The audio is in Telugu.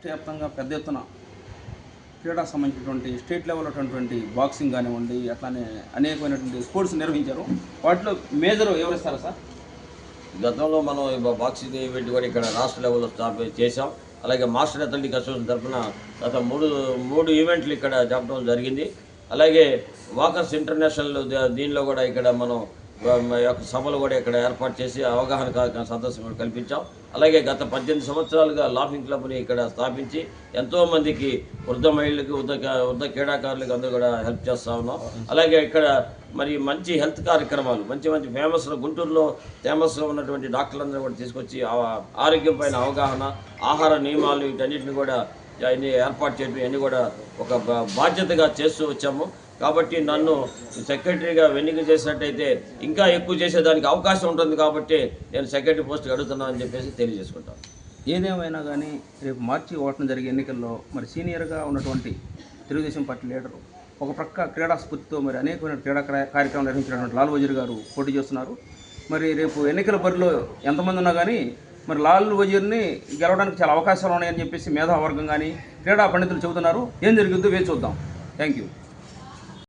వ్యాప్తంగా పెద్ద ఎత్తున క్రీడకు సంబంధించినటువంటి స్టేట్ లెవెల్ అటువంటి బాక్సింగ్ కానివ్వండి, అట్లానే అనేకమైనటువంటి స్పోర్ట్స్ నిర్వహించారు. వాటిలో మేజర్ ఎవరిస్తారా సార్? గతంలో మనం బాక్సింగ్ ఈవెంట్ కూడా ఇక్కడ రాష్ట్ర లెవెల్లో చేశాం. అలాగే మాస్టర్ అథ్లెటిక్ అసోసియేషన్ తరఫున గత మూడు ఈవెంట్లు ఇక్కడ జరపడం జరిగింది. అలాగే వాకర్స్ ఇంటర్నేషనల్ దీనిలో కూడా ఇక్కడ మనం యొక్క సభలు కూడా ఇక్కడ ఏర్పాటు చేసి అవగాహన సదస్సు కూడా కల్పించాం. అలాగే గత 18 సంవత్సరాలుగా లాఫింగ్ క్లబ్ని ఇక్కడ స్థాపించి ఎంతోమందికి వృద్ధ మహిళలకు వృద్ధ క్రీడాకారులకు అందరూ కూడా హెల్ప్ చేస్తూ ఉన్నాం. అలాగే ఇక్కడ మరి మంచి హెల్త్ కార్యక్రమాలు మంచి ఫేమస్లో గుంటూరులో ఫేమస్గా ఉన్నటువంటి డాక్టర్లందరూ కూడా తీసుకొచ్చి ఆరోగ్యం పైన అవగాహన, ఆహార నియమాలు వీటన్నిటిని కూడా ఏర్పాటు చేయడం ఇవన్నీ కూడా ఒక బాధ్యతగా చేస్తూ వచ్చాము. కాబట్టి నన్ను సెక్రటరీగా ఎన్నిక చేసినట్టయితే ఇంకా ఎక్కువ చేసేదానికి అవకాశం ఉంటుంది. కాబట్టి నేను సెక్రటరీ పోస్ట్కి అడుగుతున్నాను అని చెప్పేసి తెలియజేసుకుంటాను. ఏదేమైనా కానీ రేపు మార్చి 1న జరిగే ఎన్నికల్లో మరి సీనియర్గా ఉన్నటువంటి తెలుగుదేశం పార్టీ లీడరు ఒక ప్రక్క క్రీడా స్ఫూర్తితో మరి అనేకమైన క్రీడా కార్యక్రమాలు నిర్వహించినటువంటి లాల్ వజీర్ గారు పోటీ చేస్తున్నారు. మరి రేపు ఎన్నికల బరిలో ఎంతమంది ఉన్నా కానీ మరి లాల్ వజీర్ని గెలవడానికి చాలా అవకాశాలు ఉన్నాయని చెప్పేసి మేధావర్గం కానీ క్రీడా పండితులు చెబుతున్నారు. ఏం జరుగుతుందో వేచి చూద్దాం. Thank you.